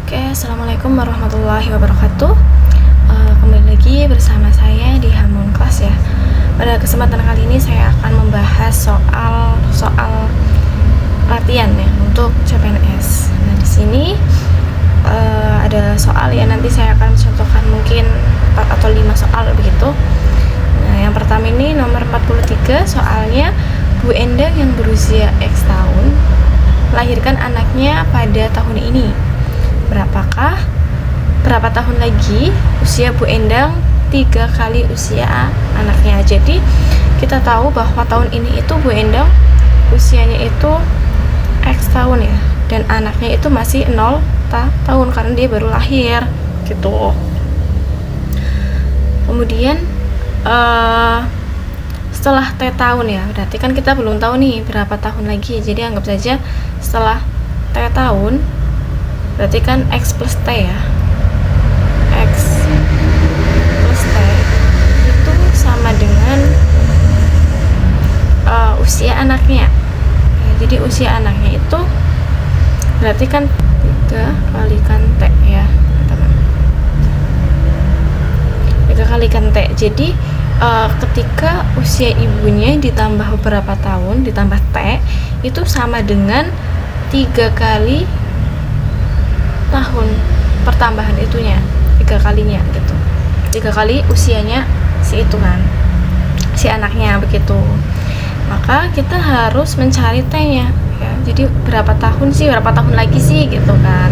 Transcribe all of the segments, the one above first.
Oke, assalamualaikum warahmatullahi wabarakatuh. Kembali lagi bersama saya di Hamun Kelas ya. Pada kesempatan kali ini saya akan membahas soal latihan ya untuk CPNS. Nah, di sini ada soal ya, nanti saya akan contohkan mungkin 4 atau 5 soal begitu. Nah, yang pertama ini nomor 43, soalnya Bu Endang yang berusia X tahun melahirkan anaknya pada tahun ini. Berapa tahun lagi usia Bu Endang 3 kali usia anaknya. Jadi kita tahu bahwa tahun ini itu Bu Endang usianya itu X tahun ya, dan anaknya itu masih 0 tahun karena dia baru lahir gitu. Kemudian setelah T tahun ya, berarti kan kita belum tahu nih berapa tahun lagi, jadi anggap saja setelah T tahun berarti kan X plus T ya, X plus T itu sama dengan usia anaknya ya, jadi usia anaknya itu berarti kan 3 kalikan T ya teman, 3 kalikan T. Jadi ketika usia ibunya ditambah beberapa tahun ditambah T itu sama dengan 3 kali tahun pertambahan itunya, 3 kalinya gitu, 3 kali usianya si itu kan, si anaknya begitu. Maka kita harus mencari T-nya ya. Jadi berapa tahun lagi sih gitu kan.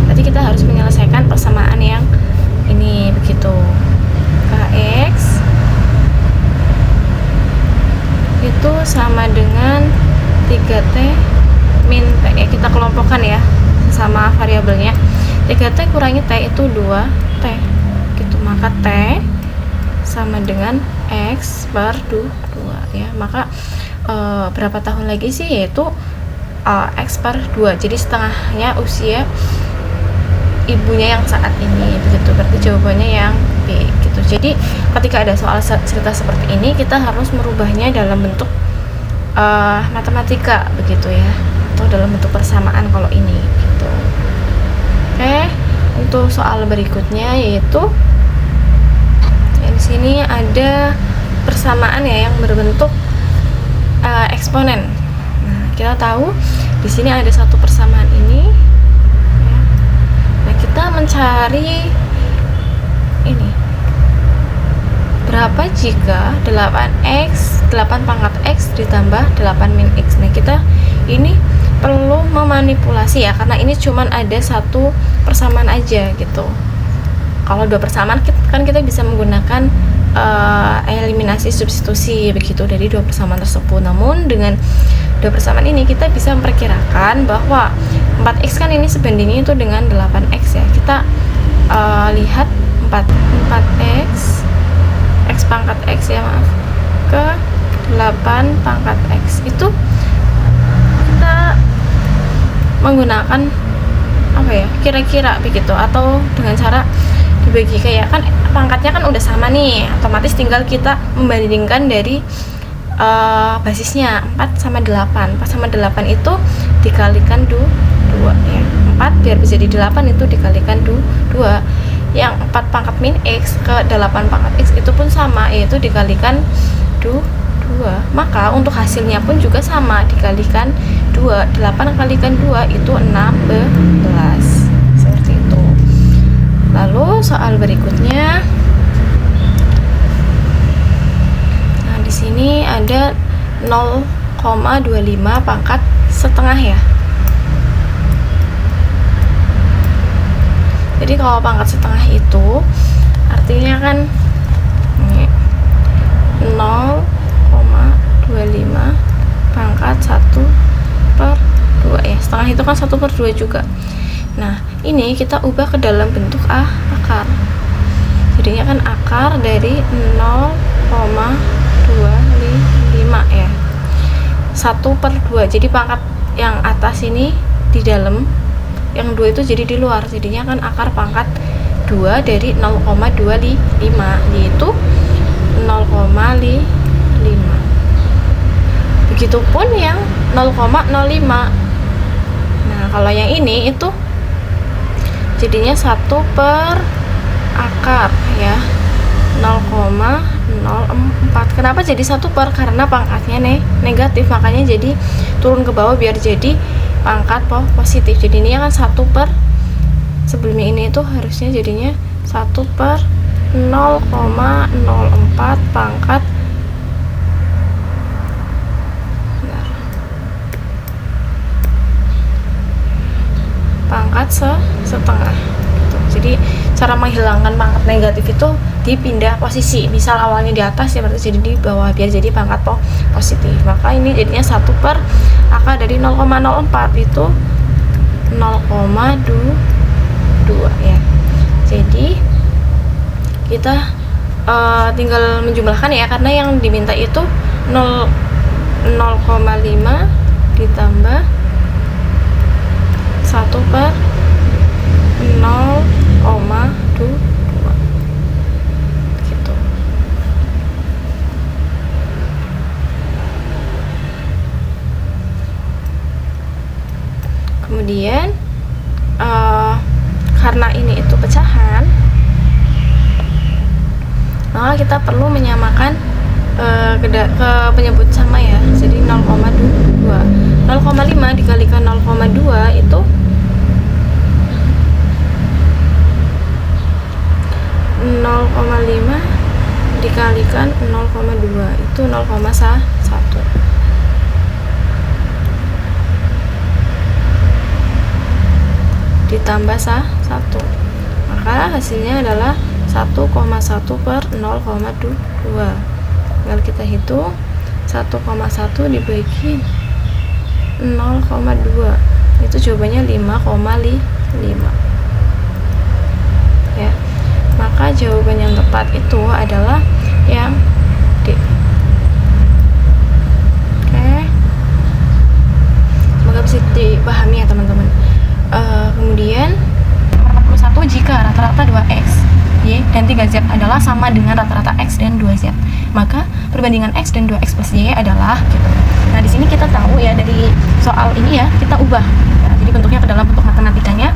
Berarti kita harus menyelesaikan persamaan yang ini begitu. Kx itu sama dengan 3T min T ya, kita kelompokkan ya sama variabelnya. 3T kurangi T itu 2T gitu, maka T sama dengan X per 2 ya. Maka berapa tahun lagi sih, yaitu X per 2, jadi setengahnya usia ibunya yang saat ini begitu. Berarti jawabannya yang B gitu. Jadi ketika ada soal cerita seperti ini, kita harus merubahnya dalam bentuk matematika begitu ya, atau dalam bentuk persamaan kalau ini gitu. Oke, untuk soal berikutnya yaitu di sini ada persamaan ya yang berbentuk eksponen. Nah, kita tahu di sini ada satu persamaan ini ya. Nah, kita mencari ini, berapa jika 8 pangkat X ditambah 8 min X. Nah, kita ini perlu memanipulasi ya, karena ini cuman ada satu persamaan aja gitu. Kalau 2 persamaan kan kita bisa menggunakan eliminasi substitusi begitu dari 2 persamaan tersebut. Namun dengan 2 persamaan ini kita bisa memperkirakan bahwa 4X kan ini sebandingnya itu dengan 8X ya. Kita lihat 4X X pangkat X ya, maaf, ke 8 pangkat X itu kita menggunakan apa ya, kira-kira begitu, atau dengan cara dibagi kayak kan pangkatnya kan udah sama nih, otomatis tinggal kita membandingkan dari basisnya 4 sama 8 itu dikalikan 2 ya, 4 biar bisa jadi 8 itu dikalikan 2. Yang 4 pangkat min X ke 8 pangkat X itu pun sama, yaitu dikalikan 2. Maka untuk hasilnya pun juga sama, dikalikan 2. 8 kalikan 2 itu 16. Seperti itu. Lalu soal berikutnya, nah di sini ada 0,25 pangkat setengah ya. Jadi kalau pangkat setengah itu artinya kan ini 0,25 pangkat 1 per 2 ya. Setengah itu kan 1 per 2 juga. Nah, ini kita ubah ke dalam bentuk akar. Jadinya kan akar dari 0,25 ya. 1 per 2. Jadi pangkat yang atas ini di dalam, yang 2 itu jadi di luar. Jadinya kan akar pangkat 2 dari 0,25 yaitu 0,5. Begitupun yang 0,05. Nah, kalau yang ini itu jadinya 1 per akar ya, 0,04. Kenapa jadi 1 per? Karena pangkatnya negatif, makanya jadi turun ke bawah biar jadi pangkat positif. Jadi ini kan 1 per, sebelumnya ini itu harusnya jadinya 1 per 0,04 pangkat setengah gitu. Jadi cara menghilangkan pangkat negatif itu dipindah posisi, misal awalnya di atas ya berarti jadi di bawah biar jadi pangkat positif. Maka ini jadinya 1 per akar dari 0,04 itu 0,2 ya. Jadi kita tinggal menjumlahkan ya, karena yang diminta itu 0,5 ditambah 1 per 0,2 gitu. Kemudian karena ini itu pecahan, maka kita perlu menyamakan ke penyebut sama ya. Jadi 0,2 0,5 dikalikan 0,2 itu 0,5 dikalikan 0,2 itu 0,1 ditambah 1, maka hasilnya adalah 1,1 per 0,2. Tinggal kita hitung 1,1 dibagi 0,2 itu jawabannya 5,5 ya. Maka jawaban yang tepat itu adalah yang D. Oke, semoga bisa dipahami ya teman-teman. Kemudian 41, jika rata-rata 2x Y dan 3Z adalah sama dengan rata-rata X dan 2Z, maka perbandingan X dan 2X plus Y adalah gitu. Nah di sini kita tahu ya, dari soal ini ya kita ubah ya, jadi bentuknya ke dalam bentuk matematikanya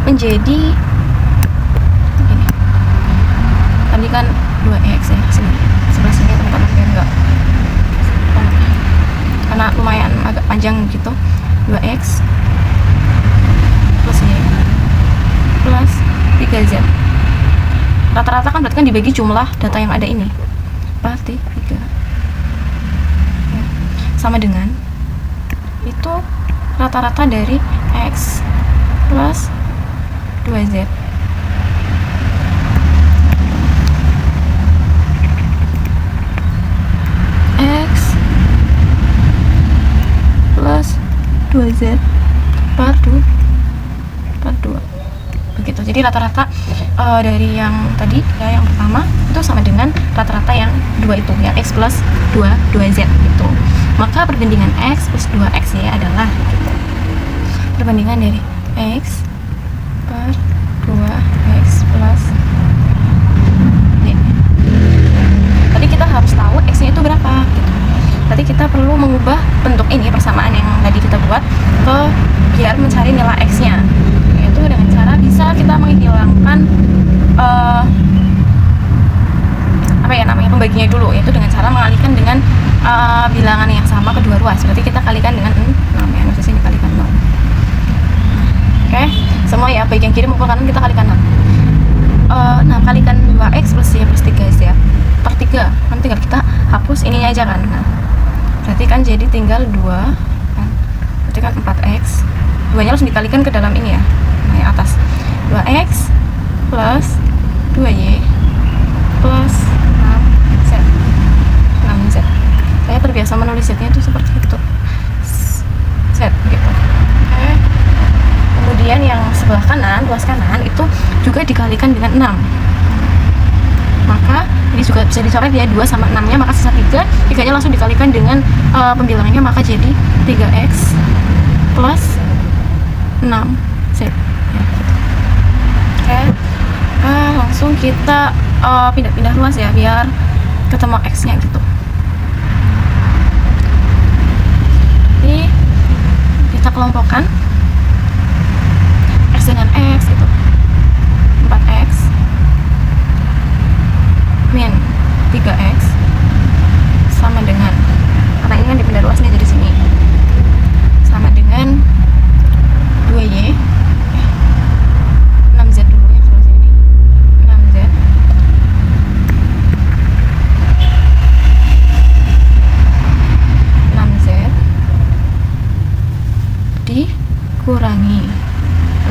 menjadi ini. Tadi kan 2X ya, sini sebelah sini teman-teman biar enggak, karena lumayan agak panjang gitu. 2X plus Y plus 3Z. Rata-rata kan berarti kan dibagi jumlah data yang ada ini, berarti 3 ya, sama dengan itu rata-rata dari X plus 2Z. X plus 2Z per 2 begitu. Jadi rata-rata dari yang tadi ya, yang pertama itu sama dengan rata-rata yang 2 itu ya, X plus 2Z gitu. Maka perbandingan X plus 2X ya adalah gitu. Perbandingan dari X per 2X plus Y. Tadi kita harus tahu X nya itu berapa gitu. Tadi kita perlu mengubah bentuk ini, persamaan yang tadi kita buat ke biar mencari nilai X nya, yaitu dengan cara bisa kita menghilangkan apa ya namanya, pembaginya dulu, yaitu dengan cara mengalihkan dengan bilangan yang sama kedua ruas. Berarti kita kalikan dengan 6 ya, maksudnya sini kalikan 0. Oke, semua ya, baik yang kiri maupun kanan kita kalikan 6. Nah, kalikan 2X plus Y plus 3Z ya, per 3 kan tinggal kita hapus ininya aja kan. Nah, berarti kan jadi tinggal 2 kan, berarti kan 4X, 2 nya langsung dikalikan ke dalam ini ya, nah yang atas 2X plus 2Y plus 6Z. 6Z, saya terbiasa menulis Z nya itu seperti itu, Z gitu. Oke. Kemudian yang sebelah kanan, ruas kanan itu juga dikalikan dengan 6, maka ini juga bisa dicoret ya, 2 sama 6 nya, maka sisa 3 nya langsung dikalikan dengan pembilangannya, maka jadi 3X plus 6Z ya, gitu. Oke. Langsung kita pindah-pindah ruas ya biar ketemu X nya gitu. Jadi kita kelompokkan X dengan X gitu.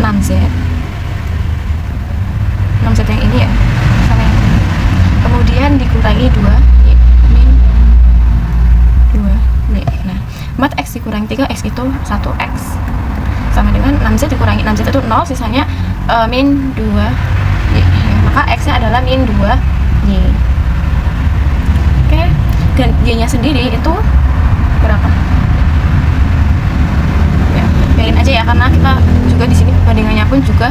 6Z yang ini ya, sama yang ini. Kemudian dikurangi 2 Y min 2 Y. Nah 4X dikurangi 3X itu 1X, sama dengan 6Z dikurangi 6Z itu 0, sisanya min 2 Y. Maka X nya adalah min 2 Y. Oke, dan Y nya sendiri itu berapa? Ya, biarin aja ya, karena kita juga di sini bandingannya pun juga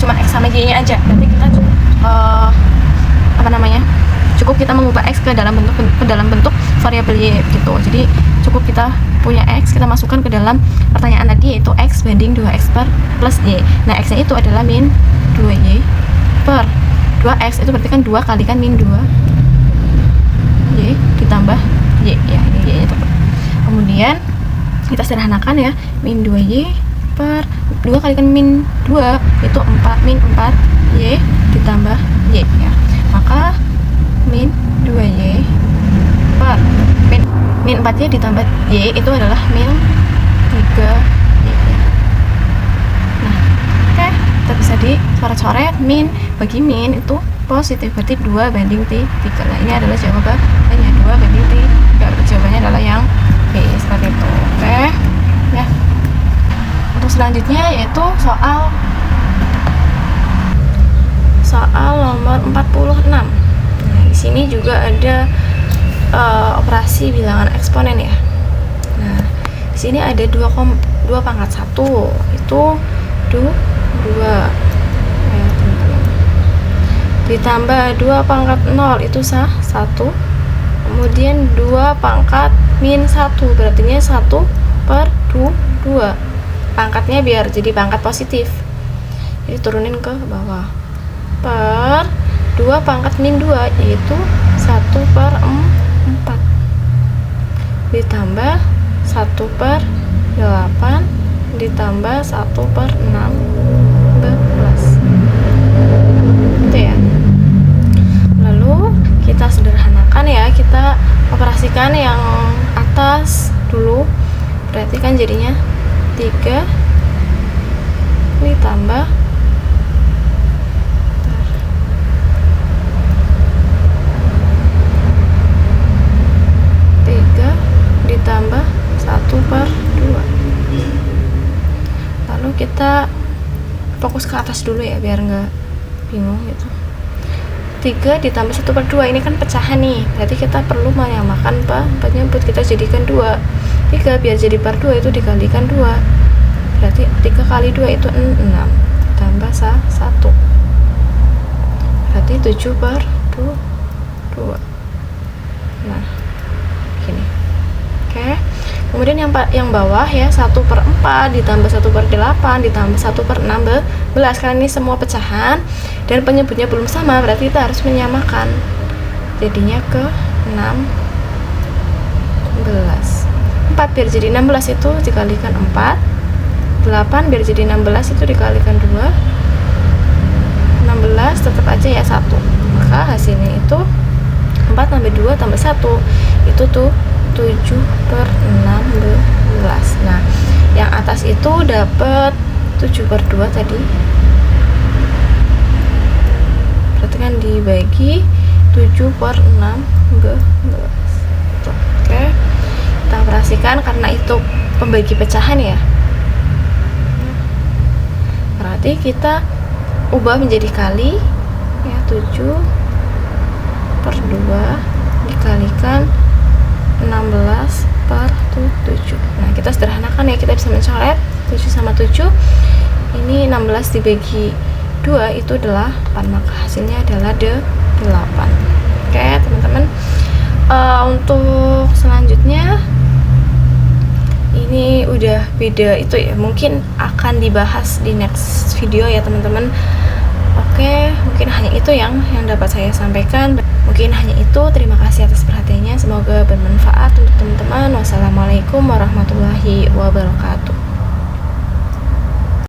cuma X sama Y nya aja. Berarti kita cukup kita mengubah X ke dalam bentuk variabel Y gitu. Jadi cukup kita punya X, kita masukkan ke dalam pertanyaan tadi, yaitu X banding 2X plus Y. Nah X nya itu adalah min 2Y per 2X, itu berarti kan 2 kalikan min 2 Y ditambah Y ya, ini Y nya tepat. Kemudian kita sederhanakan ya, min 2Y per 2 kalikan min 2 itu 4, min 4Y ditambah Y ya. Maka min 2Y per min 4Y ditambah Y itu adalah min 3Y ya. Nah oke, kita bisa dicoret-coret. Min bagi min itu positif, berarti 2 banding 3. Nah ini adalah jawabannya, 2 banding 3. Jawabannya adalah yang B, seperti itu. Oke ya. Untuk selanjutnya yaitu soal nomor 46. Nah, di sini juga ada operasi bilangan eksponen ya. Nah, di sini ada 2 pangkat 1 itu 2 ya, teman-teman. Ditambah 2 pangkat 0 itu 1. Kemudian 2 pangkat min 1 berarti 1/2. Pangkatnya biar jadi pangkat positif, jadi turunin ke bawah, per 2 pangkat min 2 yaitu 1/4 ditambah 1/8 ditambah 1/16 itu ya. Lalu kita sederhanakan ya, kita operasikan yang atas dulu, berarti kan jadinya 3 ditambah 1/2. Lalu kita fokus ke atas dulu ya, biar nggak bingung gitu. 3 ditambah 1/2 ini kan pecahan nih, berarti kita perlu menyamakan empat nyebut, kita jadikan 2. 3 biar jadi per 2 itu dikalikan 2, berarti 3 kali 2 itu 6 tambah 1, berarti 7/2. Nah gini. Oke, kemudian yang bawah ya, 1/4 ditambah 1/8 ditambah 1/16, karena ini semua pecahan dan penyebutnya belum sama, berarti kita harus menyamakan, jadinya ke 16. 4 biar jadi 16 itu dikalikan 4, 8 biar jadi 16 itu dikalikan 2, 16 tetap aja ya 1, maka hasilnya itu 4 tambah 2 tambah 1 itu tuh 7/16. Nah yang atas itu dapat 7/2 tadi, berarti kan dibagi 7/16. Oke, kita operasikan karena itu pembagi pecahan ya, berarti kita ubah menjadi kali ya, 7/2 dikalikan 16/7. Nah kita sederhanakan ya, kita bisa mencoret 7 sama 7, ini 16 dibagi 2 itu 8, maka hasilnya adalah 8. Oke teman-teman, untuk selanjutnya ini udah beda itu ya, mungkin akan dibahas di next video ya teman-teman. Oke, mungkin hanya itu yang dapat saya sampaikan. Mungkin hanya itu. Terima kasih atas perhatiannya. Semoga bermanfaat untuk teman-teman. Wassalamualaikum warahmatullahi wabarakatuh.